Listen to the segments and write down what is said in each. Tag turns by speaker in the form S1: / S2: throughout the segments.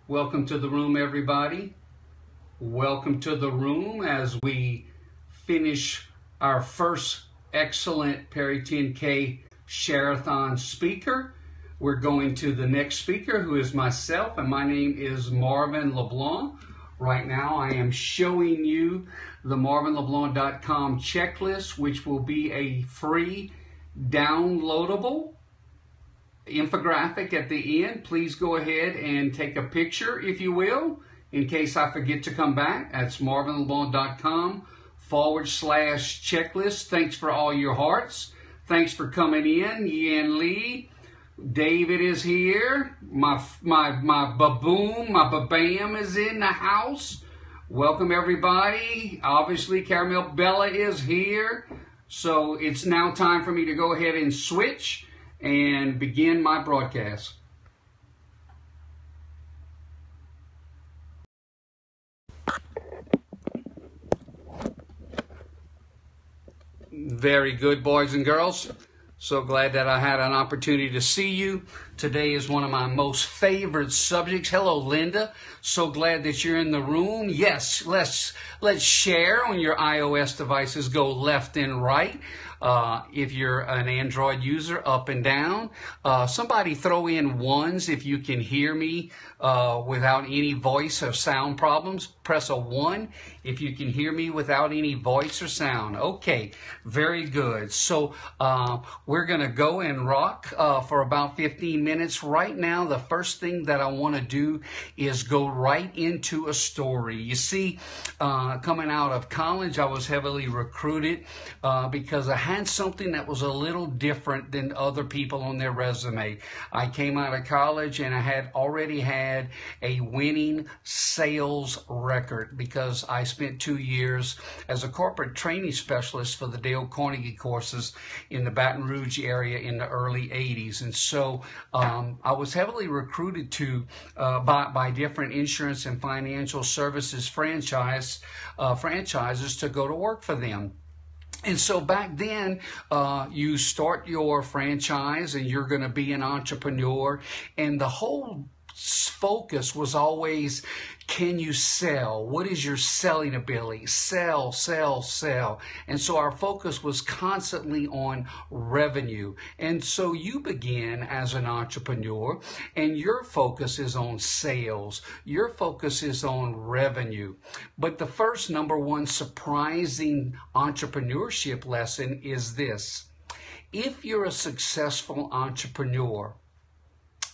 S1: Welcome to the room, everybody. Welcome to the room as we finish our first excellent Perry 10K Share-a-thon speaker. We're going to the next speaker, who is myself, and my name is MarvinLeBlanc. Right now I am showing you the MarvinLeBlanc.com checklist, which will be a free downloadable infographic at the end. Please go ahead and take a picture, if you will, in case I forget to come back. That's MarvinLeBlanc.com/checklist. Thanks for all your hearts. Thanks for coming in. Yan Lee, David is here. My baboom, my babam is in the house. Welcome everybody. Obviously Caramel Bella is here. So it's now time for me to go ahead and switch and begin my broadcast. Very good, boys and girls. So glad that I had an opportunity to see you. Today is one of my most favorite subjects. Hello, Linda. So glad that you're in the room. Yes, let's share on your iOS devices. Go left and right. If you're an Android user, up and down. Somebody throw in ones if you can hear me without any voice or sound problems. Press a 1 if you can hear me without any voice or sound. Okay, very good. So we're going to go and rock for about 15 minutes. Right now, the first thing that I want to do is go right into a story. You see, coming out of college, I was heavily recruited because I had something that was a little different than other people on their resume. I came out of college and I had already had a winning sales record because I spent 2 years as a corporate training specialist for the Dale Carnegie courses in the Baton Rouge area in the early 80s. And so I was heavily recruited to by different insurance and financial services franchises to go to work for them. And so back then, you start your franchise and you're going to be an entrepreneur. And the whole focus was always, can you sell? What is your selling ability? Sell, sell, sell. And so our focus was constantly on revenue. And so you begin as an entrepreneur and your focus is on sales. Your focus is on revenue. But the first number one surprising entrepreneurship lesson is this. If you're a successful entrepreneur,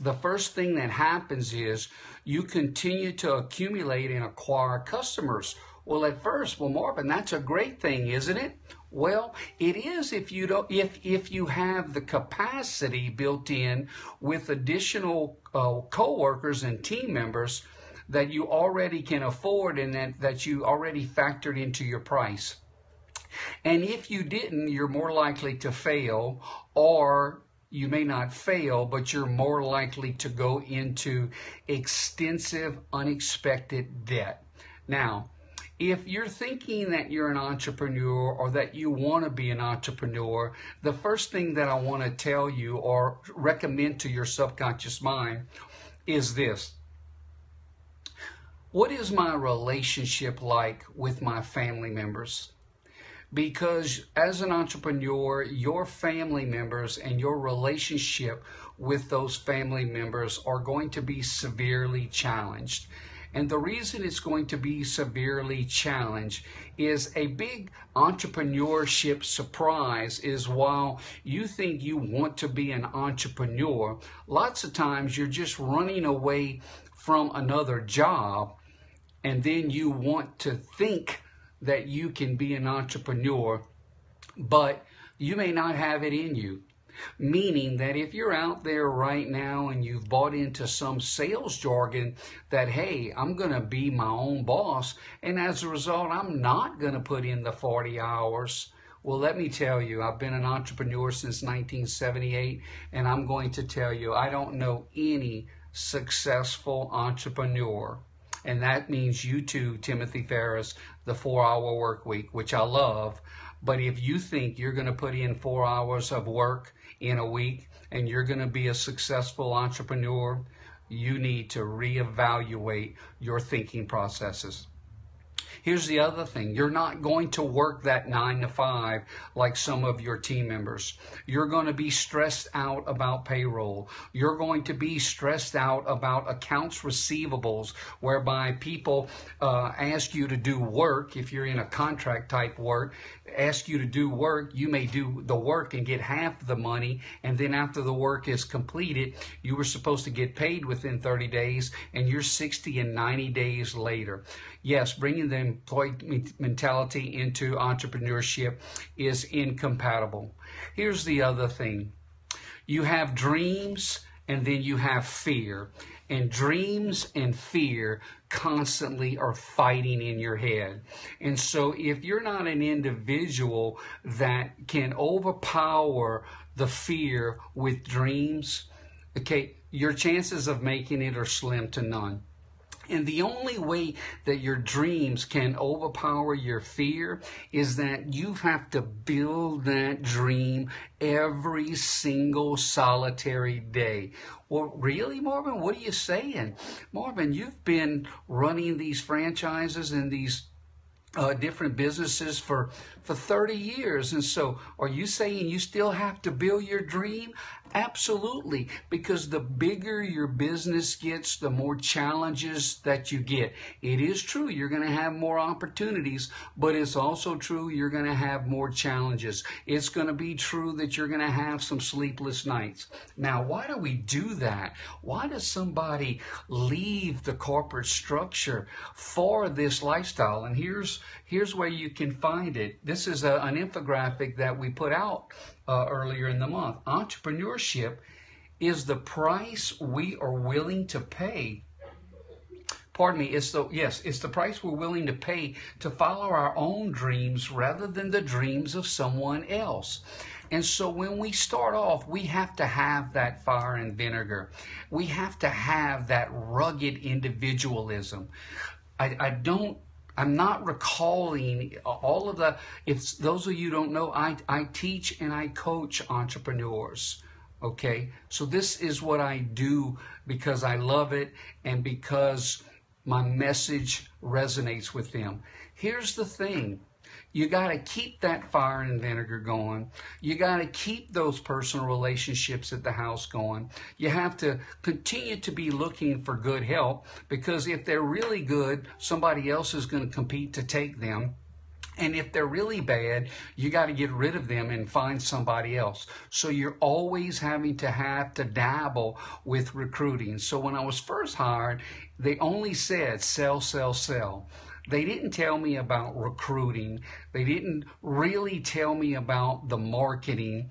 S1: the first thing that happens is you continue to accumulate and acquire customers. Well, at first, well, Marvin, that's a great thing, isn't it? Well, it is if you don't, if you have the capacity built in with additional co-workers and team members that you already can afford and that you already factored into your price. And if you didn't, you're more likely to fail, or you may not fail, but you're more likely to go into extensive, unexpected debt. Now, if you're thinking that you're an entrepreneur or that you want to be an entrepreneur, the first thing that I want to tell you or recommend to your subconscious mind is this. What is my relationship like with my family members? Because as an entrepreneur, your family members and your relationship with those family members are going to be severely challenged. And the reason it's going to be severely challenged is a big entrepreneurship surprise is while you think you want to be an entrepreneur, lots of times you're just running away from another job and then you want to think that you can be an entrepreneur, but you may not have it in you. Meaning that if you're out there right now and you've bought into some sales jargon that, hey, I'm going to be my own boss, and as a result, I'm not going to put in the 40 hours. Well, let me tell you, I've been an entrepreneur since 1978, and I'm going to tell you, I don't know any successful entrepreneur. And that means you too, Timothy Ferris, the 4-hour work week, which I love. But if you think you're going to put in 4 hours of work in a week and you're going to be a successful entrepreneur, you need to reevaluate your thinking processes. Here's the other thing. You're not going to work that 9 to 5 like some of your team members. You're going to be stressed out about payroll. You're going to be stressed out about accounts receivables, whereby people ask you to do work. If you're in a contract type work, ask you to do work, you may do the work and get half the money, and then after the work is completed, you were supposed to get paid within 30 days, and you're 60 and 90 days later. Yes, bringing the employee mentality into entrepreneurship is incompatible. Here's the other thing. You have dreams, and then you have fear. And dreams and fear constantly are fighting in your head. And so if you're not an individual that can overpower the fear with dreams, okay, your chances of making it are slim to none. And the only way that your dreams can overpower your fear is that you have to build that dream every single solitary day. Well, really, Marvin? What are you saying? Marvin, you've been running these franchises and these different businesses for 30 years. And so are you saying you still have to build your dream? Absolutely, because the bigger your business gets, the more challenges that you get. It is true you're going to have more opportunities, but it's also true you're going to have more challenges. It's going to be true that you're going to have some sleepless nights. Now, why do we do that? Why does somebody leave the corporate structure for this lifestyle? And here's where you can find it. This is an infographic that we put out earlier in the month. Entrepreneurship is the price we are willing to pay. Pardon me, it's the price we're willing to pay to follow our own dreams rather than the dreams of someone else. And so when we start off, we have to have that fire and vinegar. We have to have that rugged individualism. I'm not recalling all of the, if those of you who don't know, I teach and I coach entrepreneurs, okay? So this is what I do because I love it and because my message resonates with them. Here's the thing. You got to keep that fire and vinegar going. You got to keep those personal relationships at the house going. You have to continue to be looking for good help, because if they're really good, somebody else is going to compete to take them. And if they're really bad, you got to get rid of them and find somebody else. So you're always having to dabble with recruiting. So when I was first hired, they only said sell, sell, sell. They didn't tell me about recruiting. They didn't really tell me about the marketing.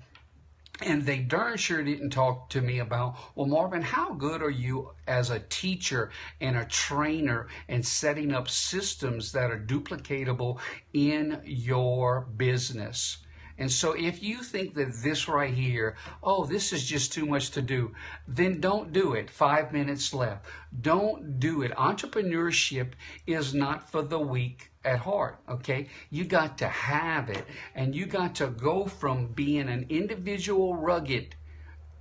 S1: And they darn sure didn't talk to me about, well, Marvin, how good are you as a teacher and a trainer and setting up systems that are duplicatable in your business? And so if you think that this right here, oh, this is just too much to do, then don't do it. 5 minutes left. Don't do it. Entrepreneurship is not for the weak at heart, okay? You got to have it, and you got to go from being an individual rugged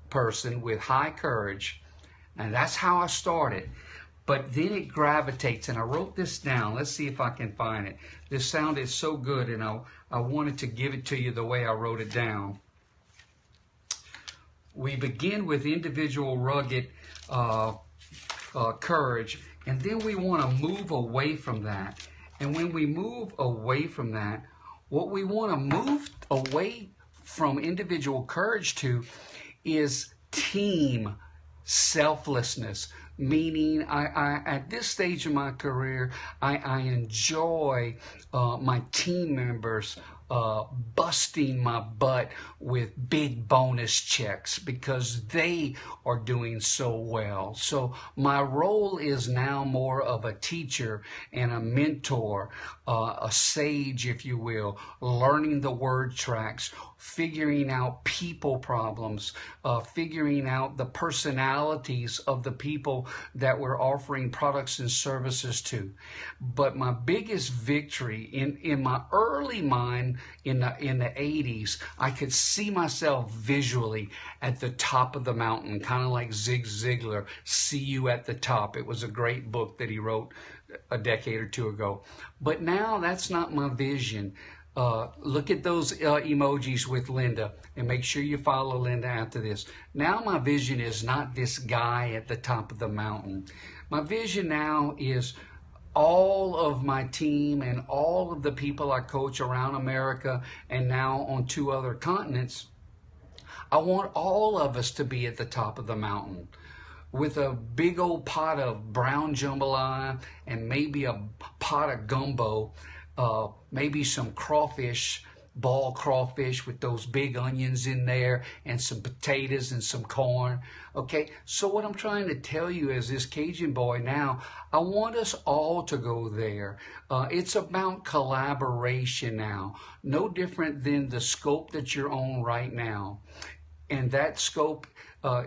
S1: person with high courage, and that's how I started. But then it gravitates, and I wrote this down. Let's see if I can find it. This sounded so good, and I wanted to give it to you the way I wrote it down. We begin with individual rugged courage, and then we want to move away from that. And when we move away from that, what we want to move away from individual courage to is team selflessness. Meaning, I at this stage of my career, I enjoy my team members busting my butt with big bonus checks because they are doing so well. So my role is now more of a teacher and a mentor, a sage, if you will, learning the word tracks, figuring out people problems, figuring out the personalities of the people that we're offering products and services to. But my biggest victory in my early mind in the 80s, I could see myself visually at the top of the mountain, kind of like Zig Ziglar, See You at the Top. It was a great book that he wrote a decade or two ago. But now that's not my vision. Look at those emojis with Linda, and make sure you follow Linda after this. Now my vision is not this guy at the top of the mountain. My vision now is all of my team and all of the people I coach around America and now on 2 other continents. I want all of us to be at the top of the mountain with a big old pot of brown jambalaya and maybe a pot of gumbo, maybe some crawfish, ball crawfish with those big onions in there, and some potatoes and some corn. Okay, so what I'm trying to tell you is this Cajun boy now, I want us all to go there. It's about collaboration now, no different than the scope that you're on right now. And that scope,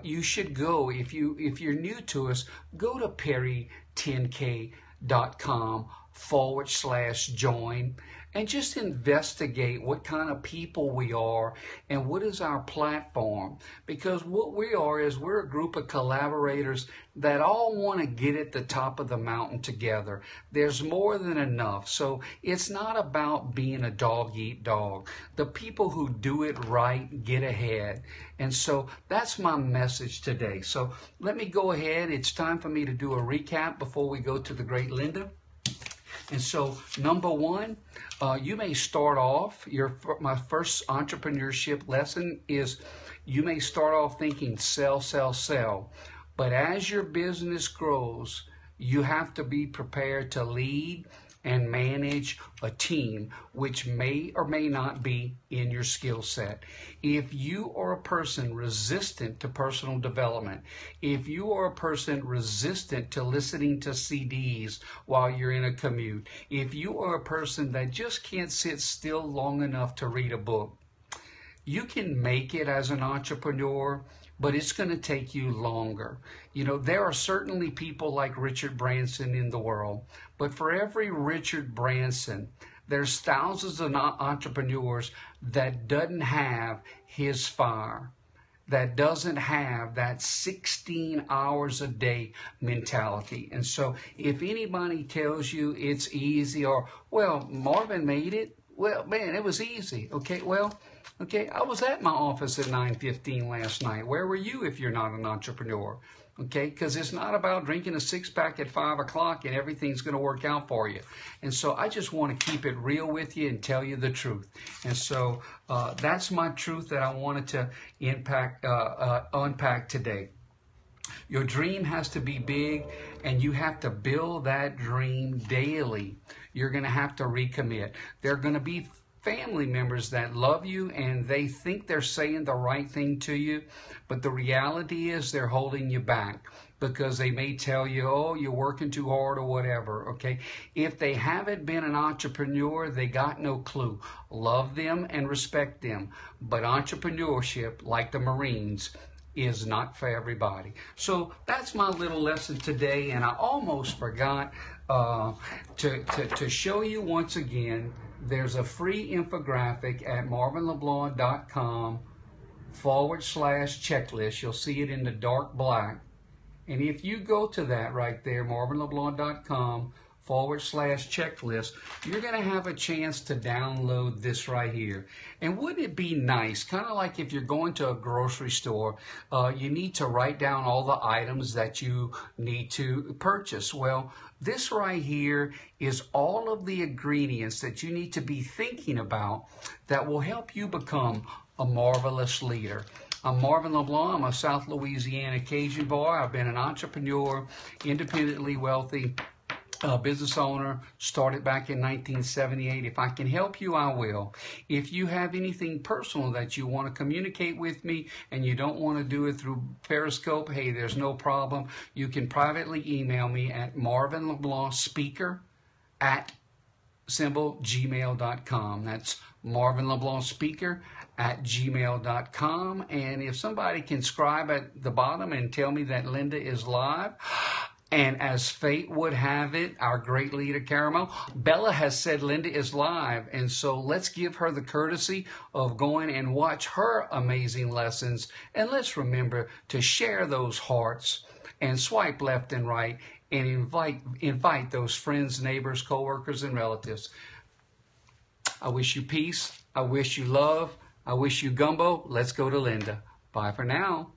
S1: you should go, if you're new to us, go to perry10k.com/join and just investigate what kind of people we are and what is our platform. Because what we are is we're a group of collaborators that all want to get at the top of the mountain together. There's more than enough. So it's not about being a dog eat dog. The people who do it right get ahead. And so that's my message today. So let me go ahead. It's time for me to do a recap before we go to the great Linda. And so, number 1, you may start off, my first entrepreneurship lesson is you may start off thinking sell, sell, sell. But as your business grows, you have to be prepared to lead and manage a team, which may or may not be in your skill set. If you are a person resistant to personal development, if you are a person resistant to listening to CDs while you're in a commute, if you are a person that just can't sit still long enough to read a book, you can make it as an entrepreneur, but it's going to take you longer. You know, there are certainly people like Richard Branson in the world, but for every Richard Branson, there's thousands of entrepreneurs that doesn't have his fire, that doesn't have that 16 hours a day mentality. And so if anybody tells you it's easy or, well, Marvin made it, well, man, it was easy. Okay, well, okay, I was at my office at 9:15 last night. Where were you if you're not an entrepreneur? Okay, because it's not about drinking a 6-pack at 5 o'clock and everything's going to work out for you. And so I just want to keep it real with you and tell you the truth. And so that's my truth that I wanted to unpack today. Your dream has to be big, and you have to build that dream daily. You're going to have to recommit. There are going to be family members that love you and they think they're saying the right thing to you, but the reality is they're holding you back because they may tell you, oh, you're working too hard or whatever, okay? If they haven't been an entrepreneur, they got no clue. Love them and respect them, but entrepreneurship, like the Marines, is not for everybody. So that's my little lesson today, and I almost forgot to show you once again. There's a free infographic at MarvinLeBlanc.com/checklist. You'll see it in the dark black. And if you go to that right there, MarvinLeBlanc.com/checklist, you're going to have a chance to download this right here. And wouldn't it be nice, kind of like if you're going to a grocery store, you need to write down all the items that you need to purchase. Well, this right here is all of the ingredients that you need to be thinking about that will help you become a marvelous leader. I'm Marvin LeBlanc. I'm a South Louisiana Cajun boy. I've been an entrepreneur, independently wealthy business owner, started back in 1978. If I can help you, I will. If you have anything personal that you want to communicate with me and you don't want to do it through Periscope, hey, there's no problem. You can privately email me at marvinleblancspeaker@gmail.com. That's marvinleblancspeaker@gmail.com. And if somebody can scribe at the bottom and tell me that Linda is live, And as fate would have it, our great leader, Caramel, Bella has said Linda is live. And so let's give her the courtesy of going and watch her amazing lessons. And let's remember to share those hearts and swipe left and right and invite those friends, neighbors, coworkers, and relatives. I wish you peace. I wish you love. I wish you gumbo. Let's go to Linda. Bye for now.